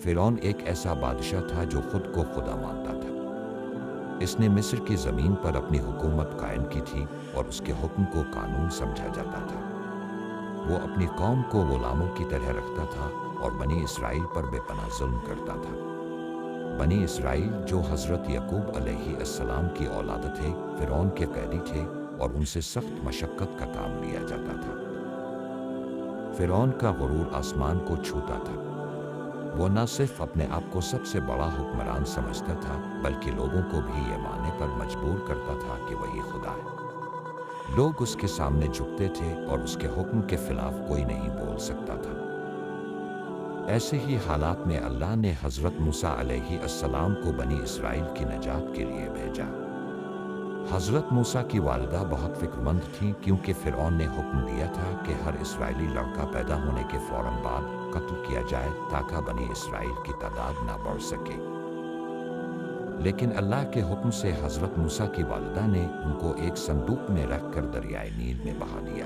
فرعون ایک ایسا بادشاہ تھا جو خود کو خدا مانتا تھا۔ اس نے مصر کی زمین پر اپنی حکومت قائم کی تھی اور اس کے حکم کو قانون سمجھا جاتا تھا۔ وہ اپنی قوم کو غلاموں کی طرح رکھتا تھا اور بنی اسرائیل پر بے پناہ ظلم کرتا تھا۔ بنی اسرائیل جو حضرت یعقوب علیہ السلام کی اولاد تھے، فرعون کے قیدی تھے اور ان سے سخت مشقت کا کام لیا جاتا تھا۔ فرعون کا غرور آسمان کو چھوتا تھا۔ وہ نہ صرف اپنے آپ کو سب سے بڑا حکمران سمجھتا تھا بلکہ لوگوں کو بھی یہ ماننے پر مجبور کرتا تھا کہ وہی خدا ہے۔ لوگ اس کے سامنے جھکتے تھے اور اس کے حکم کے خلاف کوئی نہیں بول سکتا تھا۔ ایسے ہی حالات میں اللہ نے حضرت موسیٰ علیہ السلام کو بنی اسرائیل کی نجات کے لیے بھیجا۔ حضرت موسیٰ کی والدہ بہت فکر مند تھیں کیونکہ فرعون نے حکم دیا تھا کہ ہر اسرائیلی لڑکا پیدا ہونے کے فوراً بعد قتل کیا جائے تاکہ بنی اسرائیل کی تعداد نہ بڑھ سکے۔ لیکن اللہ کے حکم سے حضرت موسیٰ کی والدہ نے ان کو ایک صندوق میں رکھ کر دریائے نیل میں بہا دیا۔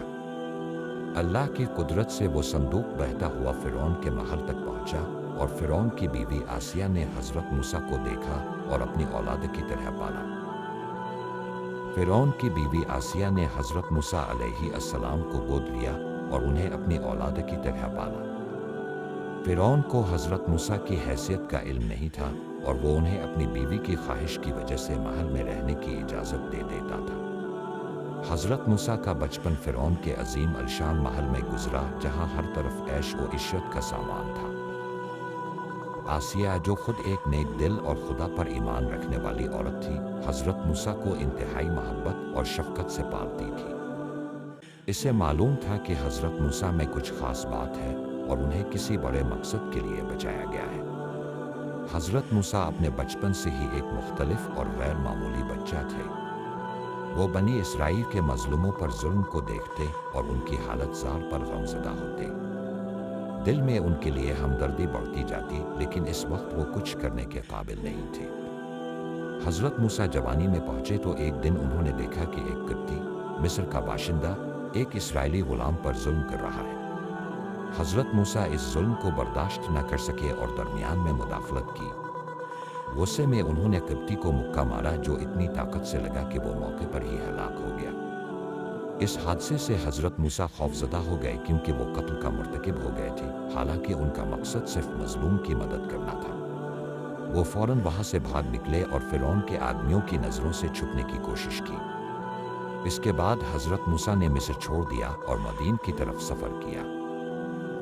اللہ کی قدرت سے وہ صندوق بہتا ہوا فرعون کے محل تک پہنچا اور فرعون کی بیوی آسیہ نے حضرت موسیٰ کو دیکھا اور اپنی اولاد کی طرح پالا۔ فرعون کی بیوی آسیہ نے حضرت موسیٰ علیہ السلام کو گود لیا اور انہیں اپنی اولاد کی طرح پالا۔ فرعون کو حضرت موسیٰ کی حیثیت کا علم نہیں تھا اور وہ انہیں اپنی بیوی کی خواہش کی وجہ سے محل میں رہنے کی اجازت دے دیتا تھا۔ حضرت موسیٰ کا بچپن فرعون کے عظیم الشان محل میں گزرا جہاں ہر طرف عیش و عشرت کا سامان تھا۔ آسیہ جو خود ایک نیک دل اور خدا پر ایمان رکھنے والی عورت تھی، حضرت موسیٰ کو انتہائی محبت اور شفقت سے پالتی تھی۔ اسے معلوم تھا کہ حضرت موسیٰ میں کچھ خاص بات ہے اور انہیں کسی بڑے مقصد کے لیے بچایا گیا ہے۔ حضرت موسیٰ اپنے بچپن سے ہی ایک مختلف اور غیر معمولی بچہ تھے۔ وہ بنی اسرائیل کے مظلوموں پر ظلم کو دیکھتے اور ان کی حالت زار پر غمزدہ ہوتے۔ دل میں ان کے لیے ہمدردی بڑھتی جاتی، لیکن اس وقت وہ کچھ کرنے کے قابل نہیں تھے۔ حضرت موسیٰ جوانی میں پہنچے تو ایک دن انہوں نے دیکھا کہ ایک قبطی، مصر کا باشندہ، ایک اسرائیلی غلام پر ظلم کر رہا ہے۔ حضرت موسیٰ اس ظلم کو برداشت نہ کر سکے اور درمیان میں مداخلت کی۔ غصے میں انہوں نے قبطی کو مکہ مارا جو اتنی طاقت سے لگا کہ وہ موقع پر ہی ہلاک ہو گیا۔ اس حادثے سے حضرت موسیٰ خوفزدہ ہو گئے کیونکہ وہ قتل کا مرتکب ہو گئے تھے، حالانکہ ان کا مقصد صرف مظلوم کی مدد کرنا تھا۔ وہ فوراً وہاں سے بھاگ نکلے اور فرعون کے آدمیوں کی نظروں سے چھپنے کی کوشش کی۔ اس کے بعد حضرت موسیٰ نے مصر چھوڑ دیا اور مدین کی طرف سفر کیا۔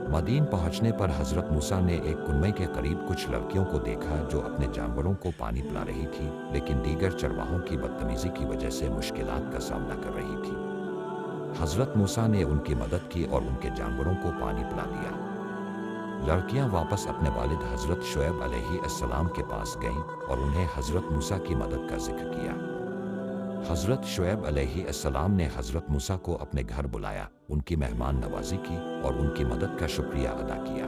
مدین پہنچنے پر حضرت موسیٰ نے ایک کنویں کے قریب کچھ لڑکیوں کو دیکھا جو اپنے جانوروں کو پانی پلا رہی تھی، لیکن دیگر چرواہوں کی بدتمیزی کی وجہ سے مشکلات کا سامنا کر رہی تھی۔ حضرت موسیٰ نے ان کی مدد کی اور ان کے جانوروں کو پانی پلا دیا۔ لڑکیاں واپس اپنے والد حضرت شعیب علیہ السلام کے پاس گئیں اور انہیں حضرت موسیٰ کی مدد کا ذکر کیا۔ حضرت شعیب علیہ السلام نے حضرت موسیٰ کو اپنے گھر بلایا، ان کی مہمان نوازی کی اور ان کی مدد کا شکریہ ادا کیا۔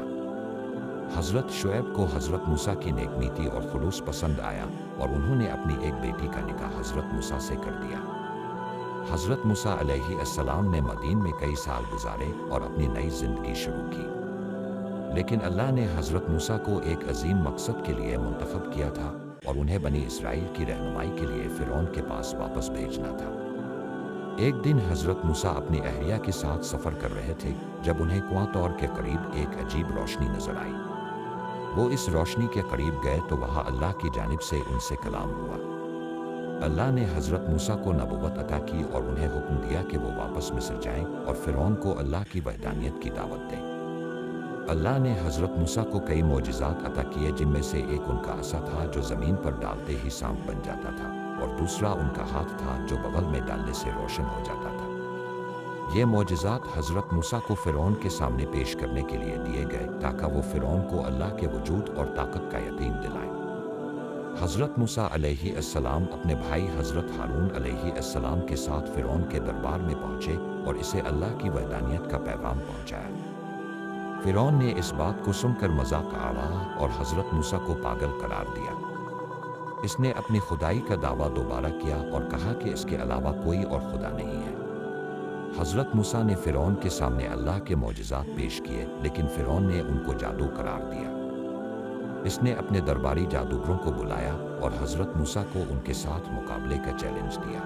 حضرت شعیب کو حضرت موسیٰ کی نیک نیتی اور خلوص پسند آیا اور انہوں نے اپنی ایک بیٹی کا نکاح حضرت موسیٰ سے کر دیا۔ حضرت موسیٰ علیہ السلام نے مدین میں کئی سال گزارے اور اپنی نئی زندگی شروع کی۔ لیکن اللہ نے حضرت موسیٰ کو ایک عظیم مقصد کے لیے منتخب کیا تھا اور انہیں بنی اسرائیل کی رہنمائی کے لیے فرعون کے پاس واپس بھیجنا تھا۔ ایک دن حضرت موسیٰ اپنی اہلیہ کے ساتھ سفر کر رہے تھے جب انہیں کنواں طور کے قریب ایک عجیب روشنی نظر آئی۔ وہ اس روشنی کے قریب گئے تو وہاں اللہ کی جانب سے ان سے کلام ہوا۔ اللہ نے حضرت موسیٰ کو نبوت عطا کی اور انہیں حکم دیا کہ وہ واپس مصر جائیں اور فرعون کو اللہ کی وحدانیت کی دعوت دیں۔ اللہ نے حضرت موسیٰ کو کئی معجزات عطا کیے جن میں سے ایک ان کا عصا تھا جو زمین پر ڈالتے ہی سانپ بن جاتا تھا اور دوسرا ان کا ہاتھ تھا جو بغل میں ڈالنے سے روشن ہو جاتا تھا۔ یہ معجزات حضرت موسیٰ کو فرعون کے سامنے پیش کرنے کے لیے دیے گئے تاکہ وہ فرعون کو اللہ کے وجود اور طاقت کا یقین دلائیں۔ حضرت موسیٰ علیہ السلام اپنے بھائی حضرت ہارون علیہ السلام کے ساتھ فرعون کے دربار میں پہنچے اور اسے اللہ کی وحدانیت کا پیغام پہنچایا۔ فرعون نے اس بات کو سن کر مذاق اڑایا اور حضرت موسیٰ کو پاگل قرار دیا۔ اس نے اپنی خدائی کا دعویٰ دوبارہ کیا اور کہا کہ اس کے علاوہ کوئی اور خدا نہیں ہے۔ حضرت موسیٰ نے فرعون کے سامنے اللہ کے معجزات پیش کیے، لیکن فرعون نے ان کو جادو قرار دیا۔ اس نے اپنے درباری جادوگروں کو بلایا اور حضرت موسیٰ کو ان کے ساتھ مقابلے کا چیلنج دیا۔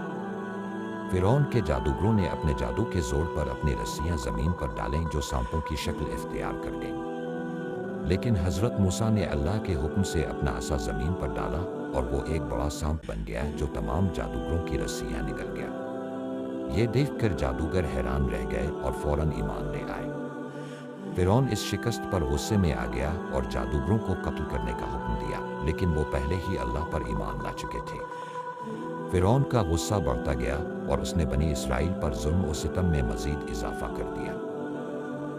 فرعون کے جادوگروں نے اپنے جادو کے زور پر اپنی رسیاں زمین پر ڈالیں جو سانپوں کی شکل اختیار کر گئیں، لیکن حضرت موسیٰ نے اللہ کے حکم سے اپنا عصا زمین پر ڈالا اور وہ ایک بڑا سانپ بن گیا جو تمام جادوگروں کی رسیاں نگل گیا۔ یہ دیکھ کر جادوگر حیران رہ گئے اور فوراً ایمان لے آئے۔ فرعون اس شکست پر غصے میں آ گیا اور جادوگروں کو قتل کرنے کا حکم دیا، لیکن وہ پہلے ہی اللہ پر ایمان لا چکے تھے۔ فرعون کا غصہ بڑھتا گیا اور اس نے بنی اسرائیل پر ظلم و ستم میں مزید اضافہ کر دیا۔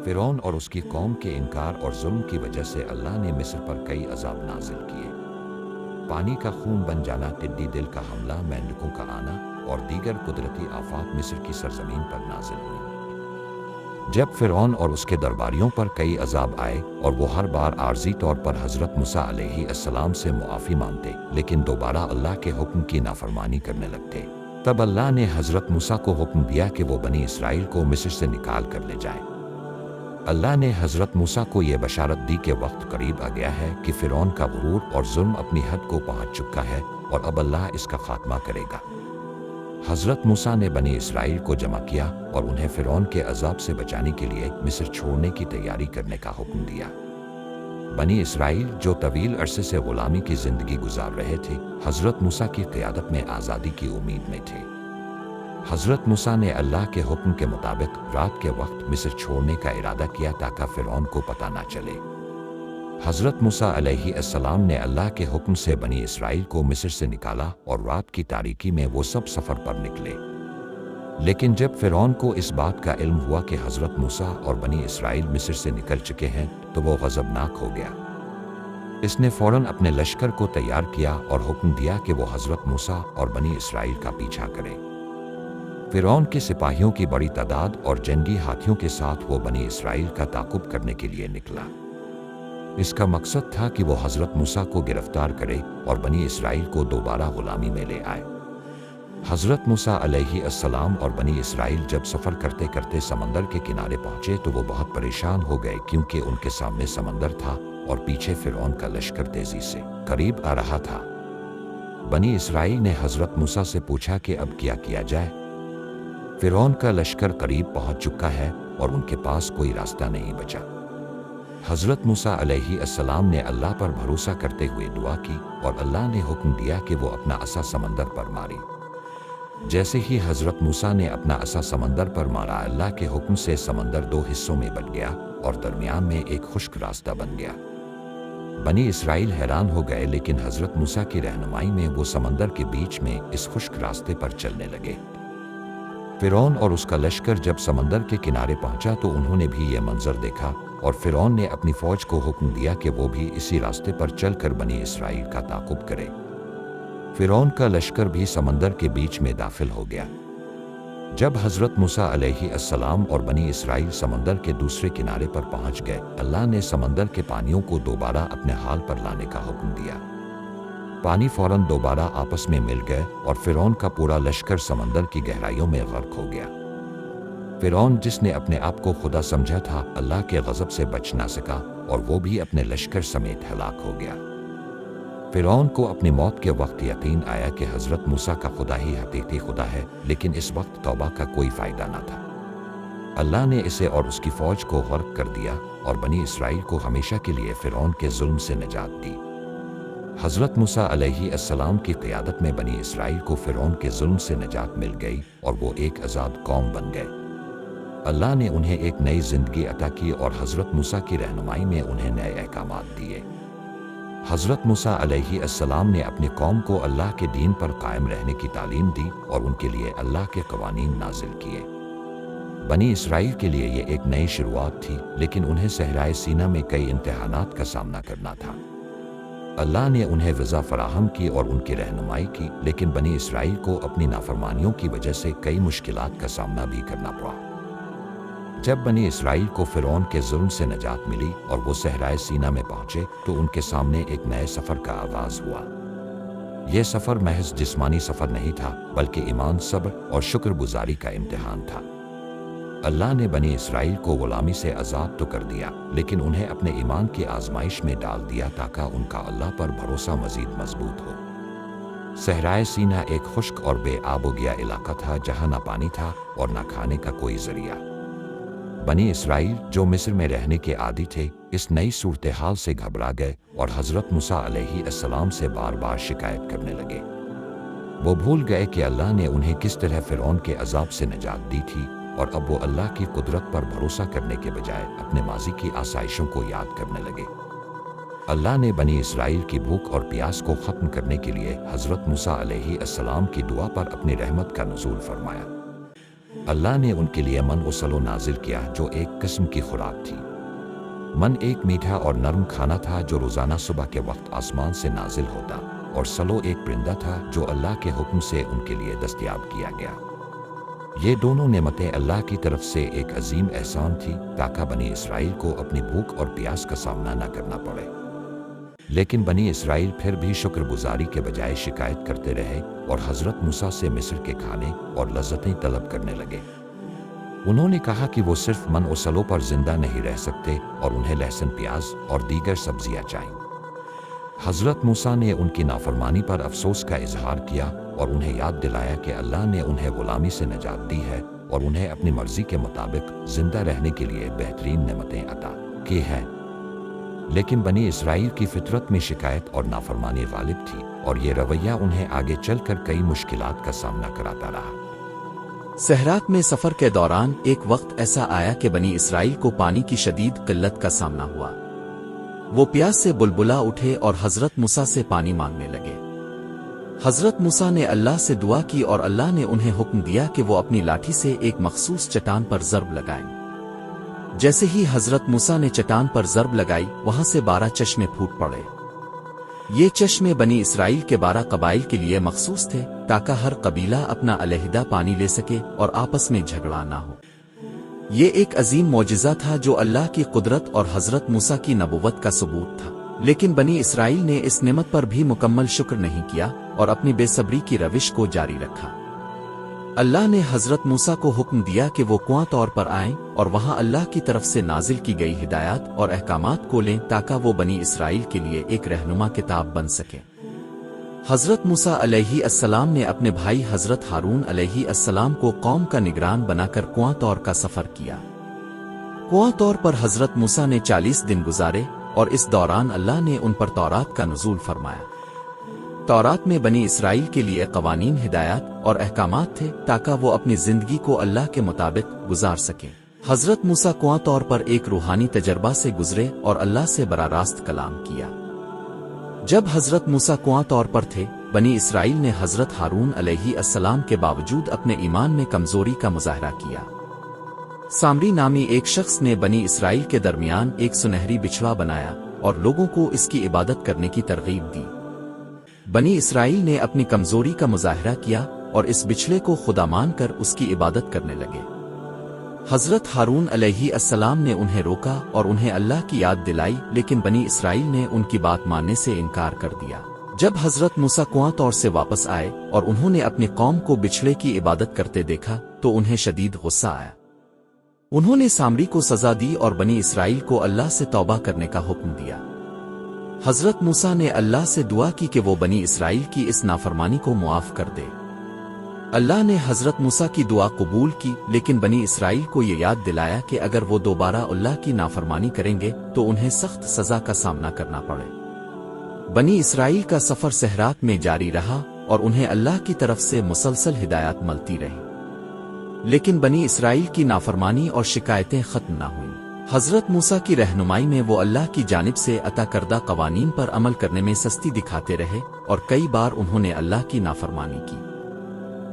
فرعون اور اس کی قوم کے انکار اور ظلم کی وجہ سے اللہ نے مصر پر کئی عذاب نازل کیے۔ پانی کا خون بن جانا، ٹڈی دل کا حملہ، مینڈکوں کا آنا اور دیگر قدرتی آفات مصر کی سرزمین پر نازل ہوئی۔ جب فرعون اور اس کے درباریوں پر کئی عذاب آئے اور وہ ہر بار عارضی طور پر حضرت موسیٰ علیہ السلام سے معافی مانگتے لیکن دوبارہ اللہ کے حکم کی نافرمانی کرنے لگتے، تب اللہ نے حضرت موسیٰ کو حکم دیا کہ وہ بنی اسرائیل کو مصر سے نکال کر لے جائیں۔ اللہ نے حضرت موسیٰ کو یہ بشارت دی کہ وقت قریب آ گیا ہے کہ فرعون کا غرور اور ظلم اپنی حد کو پہنچ چکا ہے اور اب اللہ اس کا خاتمہ کرے گا۔ حضرت موسیٰ نے بنی اسرائیل کو جمع کیا اور انہیں فرعون کے عذاب سے بچانے کے لیے مصر چھوڑنے کی تیاری کرنے کا حکم دیا۔ بنی اسرائیل جو طویل عرصے سے غلامی کی زندگی گزار رہے تھے، حضرت موسیٰ کی قیادت میں آزادی کی امید میں تھے۔ حضرت موسیٰ نے اللہ کے حکم کے مطابق رات کے وقت مصر چھوڑنے کا ارادہ کیا تاکہ فرعون کو پتہ نہ چلے۔ حضرت موسیٰ علیہ السلام نے اللہ کے حکم سے بنی اسرائیل کو مصر سے نکالا اور رات کی تاریکی میں وہ سب سفر پر نکلے۔ لیکن جب فرعون کو اس بات کا علم ہوا کہ حضرت موسیٰ اور بنی اسرائیل مصر سے نکل چکے ہیں تو وہ غضبناک ہو گیا۔ اس نے فوراً اپنے لشکر کو تیار کیا اور حکم دیا کہ وہ حضرت موسیٰ اور بنی اسرائیل کا پیچھا کرے۔ فرعون کے سپاہیوں کی بڑی تعداد اور جنگی ہاتھیوں کے ساتھ وہ بنی اسرائیل کا تعاقب کرنے کے لیے نکلا۔ اس کا مقصد تھا کہ وہ حضرت موسیٰ کو گرفتار کرے اور بنی اسرائیل کو دوبارہ غلامی میں لے آئے۔ حضرت موسیٰ علیہ السلام اور بنی اسرائیل جب سفر کرتے کرتے سمندر کے کنارے پہنچے تو وہ بہت پریشان ہو گئے کیونکہ ان کے سامنے سمندر تھا اور پیچھے فرعون کا لشکر تیزی سے قریب آ رہا تھا۔ بنی اسرائیل نے حضرت موسیٰ سے پوچھا کہ اب کیا جائے؟ فرعون کا لشکر قریب پہنچ چکا ہے اور ان کے پاس کوئی راستہ نہیں بچا۔ حضرت موسیٰ علیہ السلام نے اللہ پر بھروسہ کرتے ہوئے دعا کی اور اللہ نے حکم دیا کہ وہ اپنا عصا سمندر پر مارے۔ جیسے ہی حضرت موسیٰ نے اپنا عصا سمندر پر مارا، اللہ کے حکم سے سمندر دو حصوں میں بٹ گیا اور درمیان میں ایک خشک راستہ بن گیا۔ بنی اسرائیل حیران ہو گئے، لیکن حضرت موسیٰ کی رہنمائی میں وہ سمندر کے بیچ میں اس خشک راستے پر چلنے لگے۔ فرعون اور اس کا لشکر جب سمندر کے کنارے پہنچا تو انہوں نے بھی یہ منظر دیکھا اور فرعون نے اپنی فوج کو حکم دیا کہ وہ بھی اسی راستے پر چل کر بنی اسرائیل کا تعاقب کرے۔ فرعون کا لشکر بھی سمندر کے بیچ میں داخل ہو گیا۔ جب حضرت موسیٰ علیہ السلام اور بنی اسرائیل سمندر کے دوسرے کنارے پر پہنچ گئے، اللہ نے سمندر کے پانیوں کو دوبارہ اپنے حال پر لانے کا حکم دیا۔ پانی فوراً دوبارہ آپس میں مل گئے اور فرعون کا پورا لشکر سمندر کی گہرائیوں میں غرق ہو گیا۔ فرعون، جس نے اپنے آپ کو خدا سمجھا تھا، اللہ کے غضب سے بچ نہ سکا اور وہ بھی اپنے لشکر سمیت ہلاک ہو گیا۔ فرعون کو اپنی موت کے وقت یقین آیا کہ حضرت موسیٰ کا خدا ہی حقیقی خدا ہے، لیکن اس وقت توبہ کا کوئی فائدہ نہ تھا۔ اللہ نے اسے اور اس کی فوج کو غرق کر دیا اور بنی اسرائیل کو ہمیشہ کے لیے فرعون کے ظلم سے نجات دی۔ حضرت موسیٰ علیہ السلام کی قیادت میں بنی اسرائیل کو فرعون کے ظلم سے نجات مل گئی اور وہ ایک آزاد قوم بن گئے۔ اللہ نے انہیں ایک نئی زندگی عطا کی اور حضرت موسیٰ کی رہنمائی میں انہیں نئے احکامات دیے۔ حضرت موسیٰ علیہ السلام نے اپنی قوم کو اللہ کے دین پر قائم رہنے کی تعلیم دی اور ان کے لیے اللہ کے قوانین نازل کیے۔ بنی اسرائیل کے لیے یہ ایک نئی شروعات تھی، لیکن انہیں صحرائے سینا میں کئی امتحانات کا سامنا کرنا تھا۔ اللہ نے انہیں غذا فراہم کی اور ان کی رہنمائی کی، لیکن بنی اسرائیل کو اپنی نافرمانیوں کی وجہ سے کئی مشکلات کا سامنا بھی کرنا پڑا۔ جب بنی اسرائیل کو فرعون کے ظلم سے نجات ملی اور وہ صحرائے سینا میں پہنچے تو ان کے سامنے ایک نئے سفر کا آغاز ہوا۔ یہ سفر محض جسمانی سفر نہیں تھا، بلکہ ایمان، صبر اور شکر گزاری کا امتحان تھا۔ अल्लाह ने बनी इसराइल को गुलामी से आज़ाद तो कर दिया, लेकिन उन्हें अपने ईमान की आजमाइश में डाल दिया ताकि उनका अल्लाह पर भरोसा मजीद मजबूत हो। सहराए सीना एक खुश्क और बेआबोगिया इलाका था जहाँ ना पानी था और ना खाने का कोई जरिया। बनी इसराइल जो मिस्र में रहने के आदी थे, इस नई सूरत हाल से घबरा गए और हज़रत मूसा अलैहिस्सलाम से बार बार शिकायत करने लगे। वो भूल गए कि अल्लाह ने उन्हें किस तरह फ़िरौन के अजाब से निजात दी थी, और अब वो अल्लाह की कुदरत पर भरोसा करने के बजाय अपने माजी की आसाइशों को याद करने लगे। अल्लाह ने बनी इसराइल की भूख और प्यास को ख़त्म करने के लिए हज़रत मूसा अलैहिस्सलाम की दुआ पर अपनी रहमत का नुज़ूल फरमाया। अल्लाह ने उनके लिए मन और सलो नाजिल किया जो एक किस्म की खुराक थी। मन एक मीठा और नरम खाना था जो रोज़ाना सुबह के वक्त आसमान से नाजिल होता, और सलो एक परिंदा था जो अल्लाह के हुक्म से उनके लिए दस्तयाब किया गया। ये दोनों नेमतें अल्लाह की तरफ से एक अजीम एहसान थी ताकि बनी इसराइल को अपनी भूख और प्यास का सामना न करना पड़े। लेकिन बनी इसराइल फिर भी शुक्रगुजारी के बजाय शिकायत करते रहे और हज़रत मूसा से मिस्र के खाने और लज़्ज़तें तलब करने लगे। उन्होंने कहा कि वो सिर्फ मन और सलो पर जिंदा नहीं रह सकते और उन्हें लहसुन, प्याज और दीगर सब्जियां चाहिए। हज़रत मूसा ने उनकी नाफरमानी पर अफसोस का इजहार किया और उन्हें याद दिलाया कि अल्लाह ने उन्हें गुलामी से निजात दी है और उन्हें अपनी मर्जी के मुताबिक जिंदा रहने के लिए बेहतरीन नेमतें अता की हैं। लेकिन बनी इसराइल की फितरत में शिकायत और नाफरमानी गालिब थी, और ये रवैया उन्हें आगे चलकर कई मुश्किलात का सामना कराता रहा। सहरात में सफ़र के दौरान एक वक्त ऐसा आया कि बनी इसराइल को पानी की शदीद किल्लत का सामना हुआ। वो प्यास से बुलबुला उठे और हज़रत मूसा से पानी मांगने लगे। हज़रत मूसा ने अल्लाह से दुआ की और अल्लाह ने उन्हें हुक्म दिया कि वो अपनी लाठी से एक मखसूस चट्टान पर ज़र्ब लगाएं। जैसे ही हज़रत मूसा ने चट्टान पर ज़र्ब लगाई, वहां से 12 चश्मे फूट पड़े। ये चश्मे बनी इसराइल के 12 कबाइल के लिए मखसूस थे ताकि हर कबीला अपना अलहदा पानी ले सके और आपस में झगड़ा ना हो। ये एक अजीम मौजिज़ा था जो अल्लाह की कुदरत और हज़रत मूसा की नबुवत का सबूत था। लेकिन बनी इसराइल ने इस नेमत पर भी मुकम्मल शुक्र नहीं किया और अपनी बेसब्री की रविश को जारी रखा। अल्लाह ने हज़रत मूसा को हुक्म दिया कि वो कुआं तौर पर आएं और वहां अल्लाह की तरफ से नाजिल की गई हिदायत और अहकामात को लें ताकि वो बनी इसराइल के लिए एक रहनुमा किताब बन सके। हज़रत मूसा अलैहिस्सलाम ने अपने भाई हज़रत हारून अलैहिस्सलाम को कौम का निगरान बनाकर कुआं तौर का सफ़र किया। कुआं तौर पर हज़रत मूसा ने 40 दिन गुजारे और इस दौरान अल्लाह ने उन पर तौरात का नुज़ूल फरमाया। तौरात में बनी इसराइल के लिए कवानीन, हिदायत और अहकामात थे ताकि वो अपनी जिंदगी को अल्लाह के मुताबिक गुजार सकें। हज़रत मूसा कुआं तौर पर एक रूहानी तजर्बा से गुजरे और अल्लाह से बरा रास्त कलाम किया। जब हज़रत मूसा कुआं तौर पर थे, बनी इसराइल ने हज़रत हारून अलैहिस्सलाम के बावजूद अपने ईमान में कमजोरी का मुजाहरा किया। सामरी नामी एक शख्स ने बनी इसराइल के दरमियान एक सुनहरी बिछड़ा बनाया और लोगों को इसकी इबादत करने की तरगीब दी। बनी इसराइल ने अपनी कमजोरी का मुजाहरा किया और इस बिछड़े को खुदा मानकर उसकी इबादत करने लगे। हज़रत हारून अलैहिस्सलाम ने उन्हें रोका और उन्हें अल्लाह की याद दिलाई, लेकिन बनी इसराइल ने उनकी बात मानने से इनकार कर दिया। जब हज़रत मूसा कुआं तौर से वापस आए और उन्होंने अपनी कौम को बिछड़े की इबादत करते देखा तो उन्हें शदीद गुस्सा आया। उन्होंने सामरी को सजा दी और बनी इसराइल को अल्लाह से तौबा करने का हुक्म दिया। हज़रत मूसा ने अल्लाह से दुआ की कि वो बनी इसराइल की इस नाफरमानी को मुआफ़ कर दे। अल्लाह ने हज़रत मूसा की दुआ कबूल की, लेकिन बनी इसराइल को ये याद दिलाया कि अगर वो दोबारा अल्लाह की नाफरमानी करेंगे तो उन्हें सख्त सज़ा का सामना करना पड़े। बनी इसराइल का सफ़र सहरात में जारी रहा और उन्हें अल्लाह की तरफ से मुसलसल हिदायत मिलती रही, लेकिन बनी इसराइल की नाफरमानी और शिकायतें ख़त्म न हुईं। हज़रत मूसा की रहनुमाई में वो अल्लाह की जानिब से अता करदा कवानीन पर अमल करने में सस्ती दिखाते रहे और कई बार उन्होंने अल्लाह की नाफरमानी की।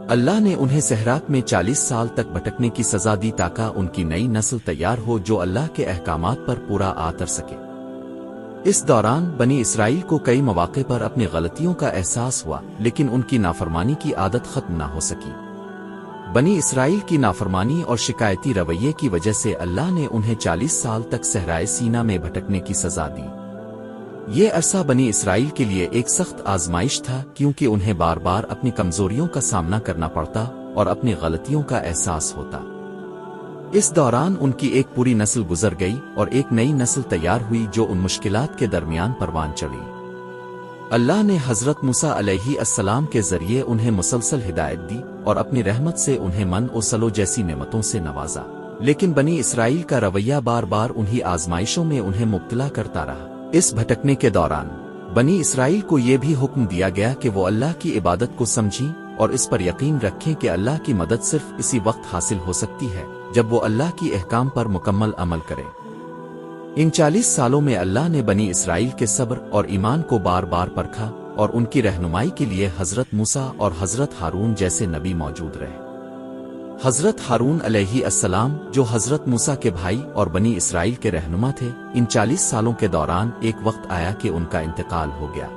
अल्लाह ने उन्हें सहरात में 40 साल तक भटकने की सजा दी ताकि उनकी नई नस्ल तैयार हो जो अल्लाह के अहकामात पर पूरा आतर सके। इस दौरान बनी इसराइल को कई मौक़े पर अपनी गलतियों का एहसास हुआ, लेकिन उनकी नाफरमानी की आदत खत्म न हो सकी। बनी इसराइल की नाफरमानी और शिकायती रवैये की वजह से अल्लाह ने उन्हें 40 साल तक सहराए सीना में भटकने की सजा दी। ये अरसा बनी इसराइल के लिए एक सख्त आजमाइश था, क्योंकि उन्हें बार बार अपनी कमजोरियों का सामना करना पड़ता और अपनी गलतियों का एहसास होता। इस दौरान उनकी एक पूरी नस्ल गुजर गई और एक नई नस्ल तैयार हुई जो उन मुश्किलात के दरमियान परवान चढ़ी। अल्लाह ने हजरत मूसा अलैहिस्सलाम के जरिए उन्हें मुसलसल हिदायत दी और अपनी रहमत से उन्हें मन और सलो जैसी नेमतों से नवाजा, लेकिन बनी इसराइल का रवैया बार बार उन्हीं आजमाइशों में उन्हें मुब्तला करता रहा। इस भटकने के दौरान बनी इसराइल को ये भी हुक्म दिया गया कि वो अल्लाह की इबादत को समझें और इस पर यकीन रखें कि अल्लाह की मदद सिर्फ इसी वक्त हासिल हो सकती है जब वो अल्लाह की अहकाम पर मुकम्मल अमल करे। इन 40 सालों में अल्लाह ने बनी इसराइल के सब्र और ईमान को बार बार परखा और उनकी रहनुमाई के लिए हजरत मूसा और हजरत हारून जैसे नबी मौजूद रहे। हजरत हारून अलैहिस्सलाम जो हजरत मूसा के भाई और बनी इसराइल के रहनुमा थे, इन 40 सालों के दौरान एक वक्त आया कि उनका इंतकाल हो गया।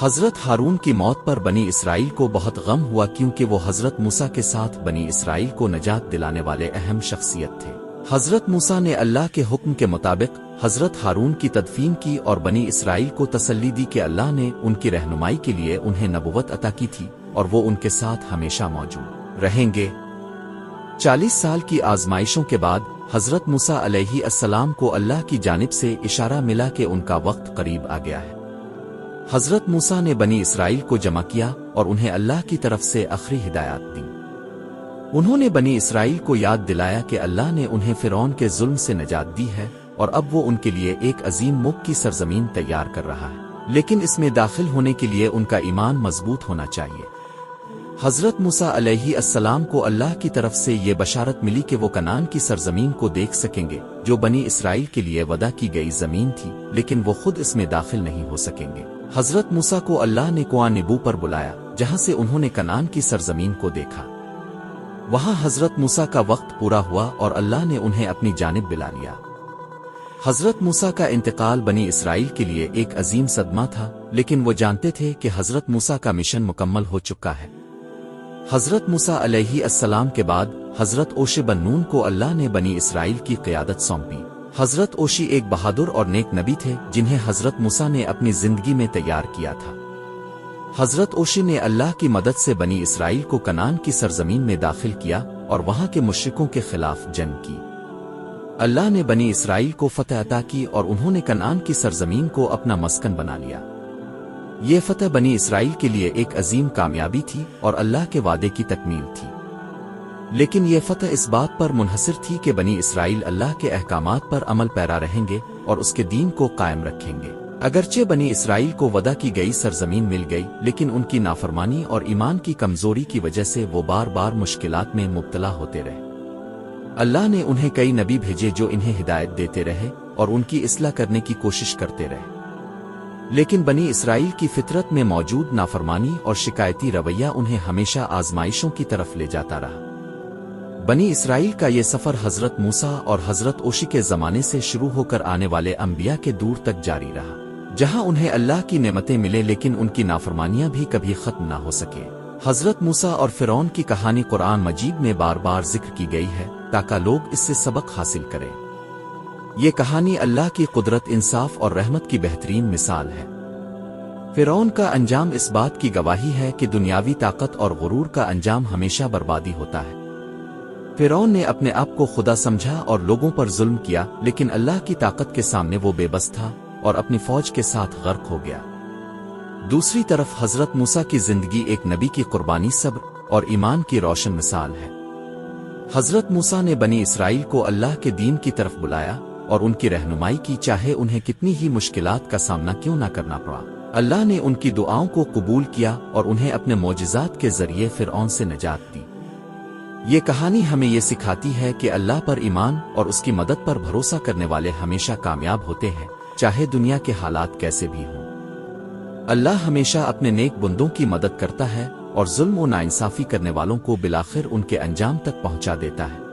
हजरत हारून की मौत पर बनी इसराइल को बहुत गम हुआ क्योंकि वो हजरत मूसा के साथ बनी इसराइल को नजात दिलाने वाले अहम शख्सियत थे। हजरत मूसा ने अल्लाह के हुक्म के मुताबिक हजरत हारून की तदफीन की और बनी इसराइल को तसल्ली दी कि अल्लाह ने उनकी रहनुमाई के लिए उन्हें नबुवत अता की थी और वो उनके साथ हमेशा मौजूद रहेंगे। 40 साल की आजमाइशों के बाद हजरत मूसा अलैहिस्सलाम को अल्लाह की जानिब से इशारा मिला कि उनका वक्त करीब आ गया है। हजरत मूसा ने बनी इसराइल को जमा किया और उन्हें अल्लाह की तरफ से आखिरी हिदायत दी। उन्होंने बनी इसराइल को याद दिलाया कि अल्लाह ने उन्हें फिरौन के जुल्म से निजात दी है और अब वो उनके लिए एक अजीम मुल्क की सरजमीन तैयार कर रहा है, लेकिन इसमें दाखिल होने के लिए उनका ईमान मजबूत होना चाहिए। हजरत मूसा अलैहिस्सलाम को अल्लाह की तरफ से ये बशारत मिली कि वो कनान की सरजमीन को देख सकेंगे जो बनी इसराइल के लिए वदा की गई जमीन थी, लेकिन वो खुद इसमें दाखिल नहीं हो सकेंगे। हजरत मूसा को अल्लाह ने कुआं निबू पर बुलाया जहां से उन्होंने कनान की सरजमीन को देखा। वहां हजरत मूसा का वक्त पूरा हुआ और अल्लाह ने उन्हें अपनी जानिब बुला लिया। हजरत मूसा का इंतकाल बनी इसराइल के लिए एक अजीम सदमा था, लेकिन वो जानते थे कि हजरत मूसा का मिशन मुकम्मल हो चुका है। हजरत मूसा अलैहिस्सलाम के बाद हजरत ओशे बन नून को अल्लाह ने बनी इसराइल की क़यादत सौंपी। हजरत ओशी एक बहादुर और नेक नबी थे जिन्हें हजरत मूसा ने अपनी जिंदगी में तैयार किया था। हजरत ओशी ने अल्लाह की मदद से बनी इसराइल को कनान की सरजमीन में दाखिल किया और वहां के मुश्रिकों के खिलाफ जंग की। अल्लाह ने बनी इसराइल को फतह अता की और उन्होंने कनान की सरजमीन को अपना मस्कन बना लिया। ये फतह बनी इसराइल के लिए एक अजीम कामयाबी थी और अल्लाह के वादे की तकमील थी, लेकिन ये फतह इस बात पर मुनहसर थी कि बनी इसराइल अल्लाह के अहकामात पर अमल पैरा रहेंगे और उसके दीन को कायम रखेंगे। अगरचे बनी इसराइल को वदा की गई सरजमीन मिल गई, लेकिन उनकी नाफरमानी और ईमान की कमजोरी की वजह से वो बार बार मुश्किलात में मुब्तला होते रहे। अल्लाह ने उन्हें कई नबी भेजे जो इन्हें हिदायत देते रहे और उनकी इस्लाह करने की कोशिश करते रहे, लेकिन बनी इसराइल की फितरत में मौजूद नाफरमानी और शिकायती रवैया उन्हें हमेशा आजमाइशों की तरफ ले जाता रहा। बनी इसराइल का ये सफर हजरत मूसा और हजरत ओशी के जमाने से शुरू होकर आने वाले अंबिया के दूर तक जारी रहा, जहां उन्हें अल्लाह की नेमतें मिले लेकिन उनकी नाफरमानियां भी कभी खत्म ना हो सके। हजरत मूसा और फिरौन की कहानी कुरान मजीद में बार बार जिक्र की गई है ताकि लोग इससे सबक हासिल करें। ये कहानी अल्लाह की कुदरत, इंसाफ और रहमत की बेहतरीन मिसाल है। फिरौन का अंजाम इस बात की गवाही है कि दुनियावी ताकत और गुरूर का अंजाम हमेशा बर्बादी होता है। फिरौन ने अपने आप को खुदा समझा और लोगों पर जुल्म किया, लेकिन अल्लाह की ताकत के सामने वो बेबस था और अपनी फौज के साथ गर्क हो गया। दूसरी तरफ हजरत मूसा की जिंदगी एक नबी की कुर्बानी, सब्र और ईमान की रोशन मिसाल है। हजरत मूसा ने बनी इसराइल को अल्लाह के दीन की तरफ बुलाया और उनकी रहनुमाई की, चाहे उन्हें कितनी ही मुश्किलात का सामना क्यों ना करना पड़ा। अल्लाह ने उनकी दुआओं को कबूल किया और उन्हें अपने मौजिज़ात के जरिए फिरौन से निजात दी। ये कहानी हमें ये सिखाती है कि अल्लाह पर ईमान और उसकी मदद पर भरोसा करने वाले हमेशा कामयाब होते हैं, चाहे दुनिया के हालात कैसे भी हों। अल्लाह हमेशा अपने नेक बंदों की मदद करता है और जुल्म और नाइंसाफी करने वालों को बिलाखिर उनके अंजाम तक पहुंचा देता है।